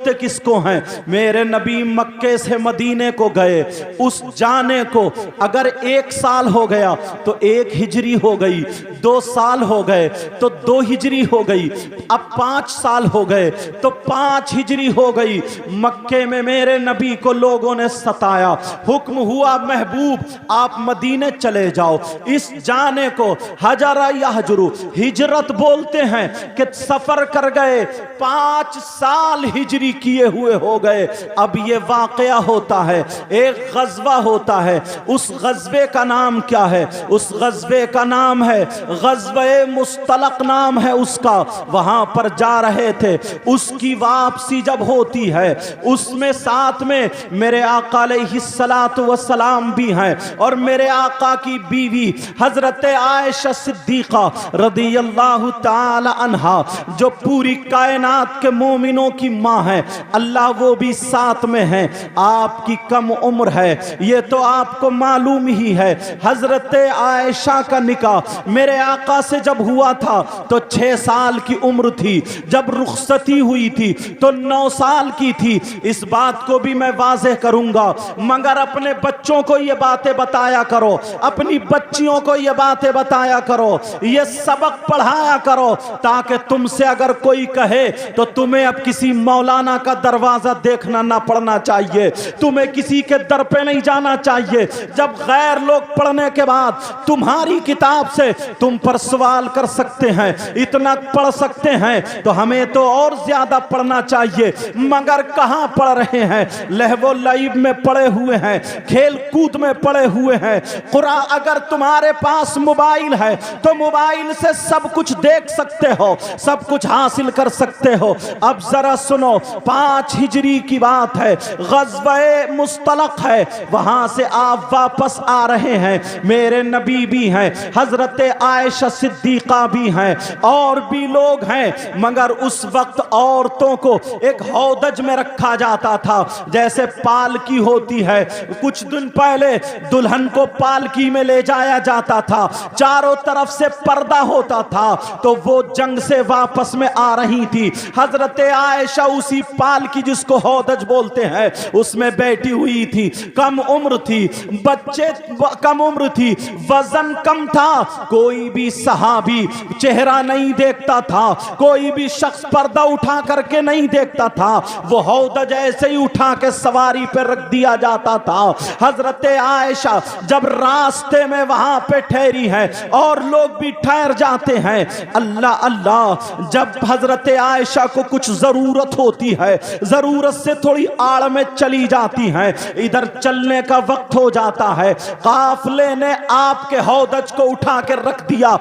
सोचते किसको हैं? मेरे नबी मक्के से मदीने को गए, उस जाने को अगर 1 साल हो गया तो 1 हिजरी हो गई, 2 साल हो गए तो 2 हिजरी हो गई, अब 5 साल हो गए तो 5 हिजरी हो गई। मक्के में मेरे नबी को लोगों ने सताया, हुक्म हुआ महबूब आप मदीने चले जाओ। इस जाने को हजरा यहजरू हिजरत बोलते हैं कि सफर कर गए, 5 साल हिजरी किए हुए हो गए। अब ये वाकया होता है, एक गज़वा होता है। उस गज़वे का नाम क्या है? उस गज़वे का नाम है गज़वे मुस्तलक नाम है उसका। वहां पर जा रहे थे, उसकी वापसी जब होती है उसमें साथ में मेरे आका अलैहिस्सलातु वस्सलाम भी हैं और मेरे आका की बीवी हजरत आयशा सिद्दीका रदियल्लाहु ताला अन्हा जो पूरी कायनात के मोमिनों की माँ है, अल्लाह वो भी साथ में है। आपकी कम उम्र है, ये तो आपको मालूम ही है। हजरत आयशा का निकाह मेरे आका से जब हुआ था तो 6 साल की उम्र थी, जब रुखसती हुई थी तो 9 साल की थी। इस बात को भी मैं वाज़ेह करूंगा, मगर अपने बच्चों को ये बातें बताया करो, अपनी बच्चियों को ये बातें बताया करो, ये सबक पढ़ाया करो, ताकि तुमसे अगर कोई कहे तो तुम्हें अब किसी मौलाना का दरवाजा देखना ना पड़ना चाहिए, तुम्हें किसी के दर पे नहीं जाना चाहिए। जब गैर लोग पढ़ने के बाद तुम्हारी किताब से तुम पर सवाल कर सकते हैं, इतना पढ़ सकते हैं, तो हमें तो और ज्यादा पढ़ना चाहिए। मगर कहां पढ़ रहे हैं? लहवो लाइब में पड़े हुए हैं, खेल कूद में पड़े हुए हैं। कुरान अगर तुम्हारे पास मोबाइल है तो मोबाइल से सब कुछ देख सकते हो, सब कुछ हासिल कर सकते हो। अब जरा सुनो, 5 हिजरी की बात है, गज़वे मुस्तलक है, वहां से आप वापस आ रहे हैं। मेरे नबी भी हैं, हजरत आयशा सिद्दीका भी हैं, और भी लोग हैं। मगर उस वक्त औरतों को एक हौदज में रखा जाता था, जैसे पालकी होती है। कुछ दिन पहले दुल्हन को पालकी में ले जाया जाता था, चारों तरफ से पर्दा होता था, तो वो जंग से वापस में आ रही थी। हजरत आयशा उसी पालकी, जिसको हौदज बोलते हैं, उसमें बैठी हुई थी। कम उम्र थी, बच्चे कम उम्र थी, वजन कम था, कोई भी सहाबी चेहरा नहीं देखता था, कोई भी शख्स पर्दा उठा करके नहीं देखता था। वो हौदज ऐसे ही उठा के सवारी पर रख दिया जाता था। हजरत आयशा जब रास्ते में वहां पे ठहरी है और लोग भी ठहर जाते हैं, अल्लाह अल्लाह, जब हजरत आयशा को कुछ जरूरत होती है, जरूरत से थोड़ी आड़ में चली जाती हैं, इधर चलने का वक्त हो जाता है, काफले ने आपके हौदज को उठा के रख दिया।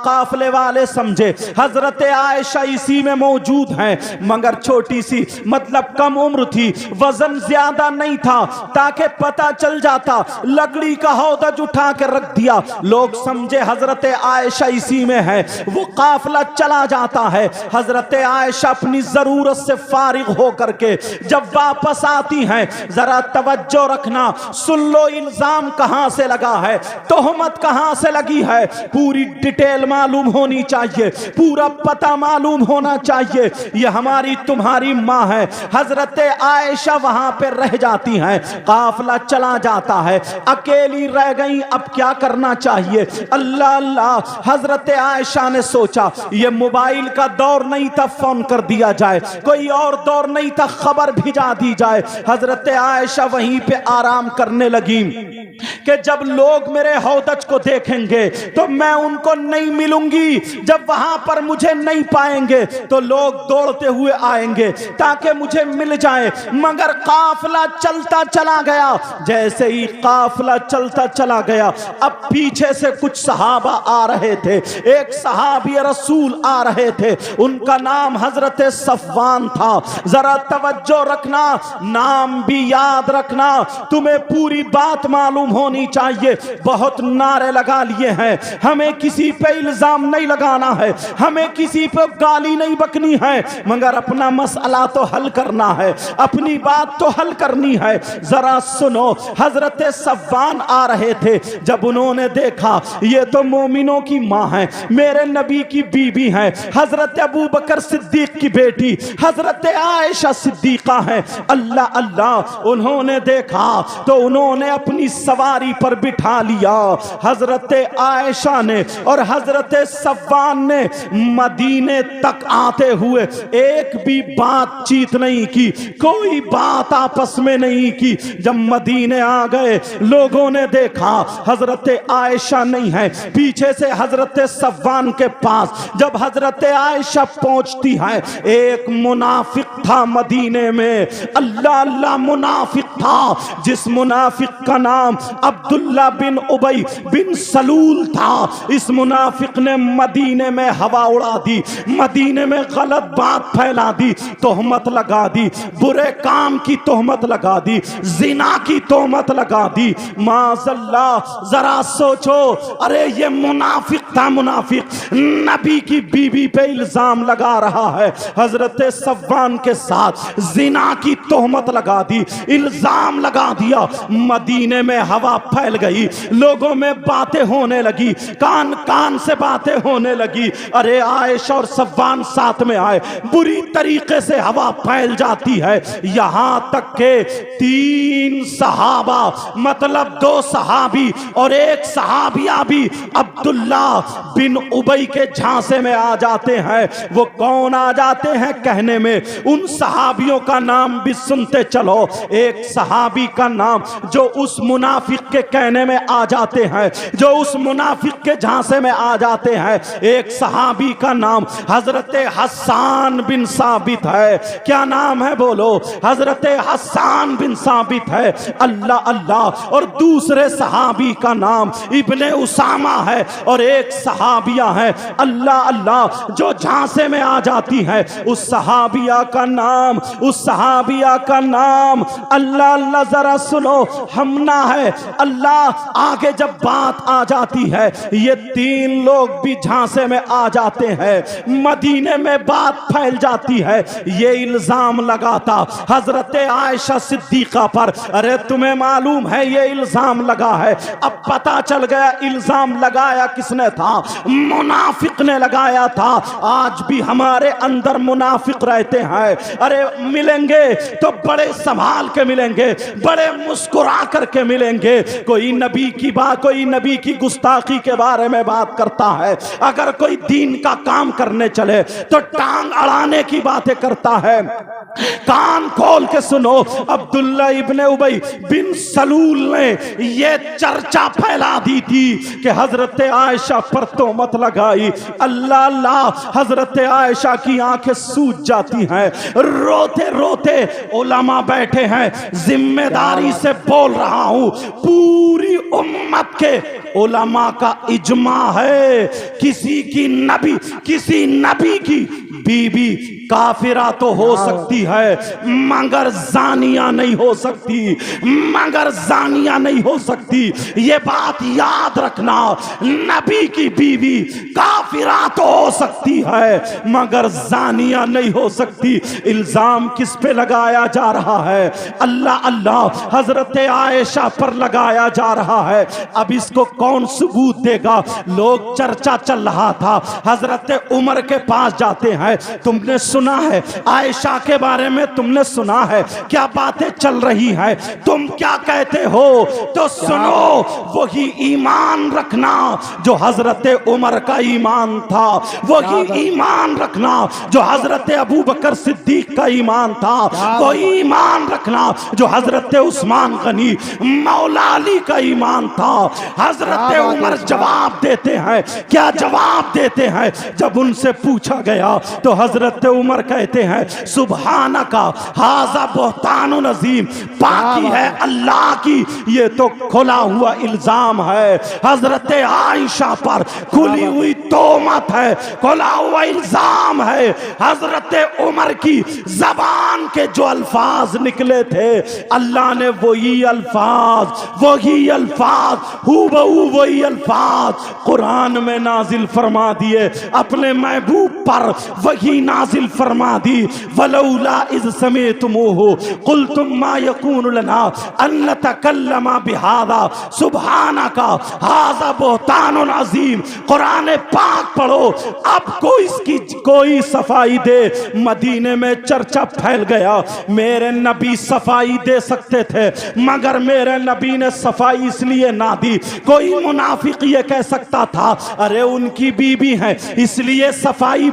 काफले वाले समझे हजरत आयशा इसी में मौजूद हैं, मगर छोटी सी, मतलब कम उम्र थी, वजन ज्यादा नहीं था, ताकि पता चल जाता। लकड़ी का हौदज उठा के रख दिया, लोग समझे हजरत आयशा इसी में है। वो काफला चला जाता है। हजरत आयशा अपनी जरूरत से फारिग होकर के जब वापस आती हैं, जरा तवज्जो रखना, सुन लो इल्जाम कहां से लगा है, तोहमत कहां से लगी है, पूरी डिटेल मालूम होनी चाहिए, पूरा पता मालूम होना चाहिए। ये हमारी तुम्हारी माँ है। हजरत आयशा वहां पे रह जाती हैं, काफला चला जाता है, अकेली रह गई, अब क्या करना चाहिए? अल्लाह अल्लाह, हजरत आयशा ने सोचा ये मोबाइल का दौर नहीं था, फोन कर दिया जाए, कोई और दौर नहीं था, खबर भिजा दी जाए। हजरत आयशा वहीं पे आराम करने लगी कि जब लोग मेरे हौदज को देखेंगे तो मैं उनको नहीं मिलूंगी, जब वहां पर मुझे नहीं पाएंगे तो लोग दौड़ते हुए आएंगे ताकि मुझे मिल जाए। मगर काफला चलता चला गया, जैसे ही काफला चलता चला गया, अब पीछे से कुछ सहाबा आ रहे थे। एक सहाबी रसूल आ रहे थे, उनका नाम हजरत सफवान था। जरा तवज्जो रखना, नाम भी याद रखना, तुम्हें पूरी बात मालूम होनी चाहिए। बहुत नारे लगा लिए हैं, हमें किसी पे इल्जाम नहीं लगाना है, हमें किसी पे गाली नहीं बकनी है, मगर अपना मसला तो हल करना है, अपनी बात तो हल करनी है। जरा सुनो, हजरत सफवान आ रहे थे, जब उन्होंने देखा ये तो मोमिनों की माँ है, मेरे नबी की बीबी है, हजरत अबू बकर सिद्दीक की बेटी, हजरत आयशा सिद्दीका है, अल्लाह अल्लाह, उन्होंने देखा तो उन्होंने अपनी सवारी पर बिठा लिया हजरत आयशा ने और हजरत सफ़वान ने। मदीने तक आते हुए एक भी बातचीत नहीं की, कोई बात आपस में नहीं की। जब मदीने आ गए, लोगों ने देखा हजरत आयशा नहीं है, पीछे से हजरत सफ़वान के पास जब हजरत आयशा पहुंचती है, एक मुनाफिक था मदीने में, अल्लाह अल्लाह मुनाफिक था, जिस मुनाफिक का नाम अब्दुल्ला बिन उबई बिन सलूल था। इस मुनाफिक ने मदीने में हवा उड़ा दी, मदीने में गलत बात फैला दी, तोहमत लगा दी, बुरे काम की तोहमत लगा दी, जिना की तोहमत लगा दी। माज़अल्लाह, जरा सोचो, अरे ये मुनाफिक था, मुनाफिक नबी की बीवी पे इल्जाम लगा रहा है, हजरत सफ़वान के साथ जिना की तोहमत लगा दी, इल्जाम लगा दिया। मदीने में हवा फैल गई, लोगों में बातें होने लगी, कान कान से बातें होने लगी। अरे आयशा और सफ़वान साथ में आए, बुरी तरीके से हवा फैल जाती है, यहां तक के 3 सहाबा, मतलब 2 सहाबी और 1 सहाबिया भी अब्दुल्ला बिन उबई के झांसे में आ जाते हैं। वो कौन आ जाते हैं कहने में, उन सहाबियों का नाम भी सुनते चलो। एक सहाबी का नाम जो उस मुनाफिक के कहने में आ जाते हैं, जो उस मुनाफिक के झांसे में आ जाते हैं, एक सहाबी का नाम हजरत हस्सान बिन साबित है। क्या नाम है बोलो? हजरत हस्सान बिन साबित है। अल्लाह अल्लाह। और दूसरे सहाबी का नाम इब्ने उसामा है और एक सहाबिया है, अल्लाह अल्लाह, जो झांसे में आ जाती है। उस सहाबिया का नाम, उस सहाबिया का नाम, अल्लाह अल्लाह, जरा सुनो, हमना है। अल्लाह, आगे जब बात आ जाती है, ये 3 लोग भी झांसे में आ जाते हैं, मदीने में बात फैल जाती है। ये इल्जाम लगाता हजरत आयशा सिद्दीका पर, अरे तुम्हें मालूम है ये इल्जाम लगा है। अब पता चल गया इल्जाम लगाया किसने था, मुनाफिक ने लगाया था। आज भी हमारे अंदर मुनाफिक रहते हैं, अरे मिलेंगे तो बड़े संभाल के मिलेंगे, बड़े मुस्कुरा करके मिलेंगे। कोई नबी की बात, कोई नबी की गुस्ताखी के बारे में बात करता है, अगर कोई दीन का काम करने चले तो टांग अड़ाने की बातें करता है। कान खोल के सुनो, अब्दुल्ला इब्ने उबई बिन सलूल ने ये चर्चा फैला दी थी कि हजरत आयशा पर तोहमत लगाई। अल्लाह अल्लाह, हजरत आयशा की आंखें सूज जाती हैं, रोते रोते उलमा बैठे हैं। जिम्मेदारी से बोल रहा हूं, पूरी उम्मत के उलमा का इजमा है, किसी नबी की बीबी काफिरा तो हो सकती है, मगर जानिया नहीं हो सकती, मगर जानिया नहीं हो सकती। ये बात याद रखना, नबी की बीवी काफिरा तो हो सकती है, मगर जानिया नहीं हो सकती। इल्जाम किस पे लगाया जा रहा है? अल्लाह अल्लाह, हजरत आयशा पर लगाया जा रहा है। अब इसको कौन सबूत देगा? लोग, चर्चा चल रहा था, हजरत उमर के पास जाते हैं। तुमने सुना है आयशा के बारे में, तुमने सुना है क्या बातें चल रही है, तुम क्या कहते हो? तो सुनो, वही ईमान रखना जो हजरत उमर का ईमान था, वही ईमान रखना जो हजरत अबू बकर सिद्दीक का ईमान था, वही ईमान रखना जो हजरत उस्मान गनी मौला अली का ईमान था। हजरत उमर जवाब देते हैं, क्या जवाब देते हैं? जब उनसे पूछा गया तो हजरत उमर कहते हैं, सुबहानका हाजा बुहतानुन अजीम, पाकी है अल्लाह की, ये तो खुला हुआ इल्जाम है। हजरत आयशा पर खुली हुई तोहमत है, खुला हुआ इल्जाम है। हजरत उमर की जबान के जो अल्फाज निकले थे, अल्लाह ने वही अल्फाज हूबहू वही अल्फाज कुरान में नाजिल फरमा दिए, अपने महबूब पर वही नाजिल फरमा दी, वलौला इज़ समेतमुहु कुल्तुम मा यकूनु लना अन नतकल्लमा बिहादा सुब्हानका हाज़ा बुहतानुन अज़ीम। कुरान पाक पढ़ो, अब कोई सफाई दे। मदीने में चर्चा फैल गया, मेरे नबी सफाई दे सकते थे मगर मेरे नबी ने सफाई इसलिए ना दी। कोई मुनाफिक ये कह सकता था अरे उनकी बीबी है इसलिए सफाई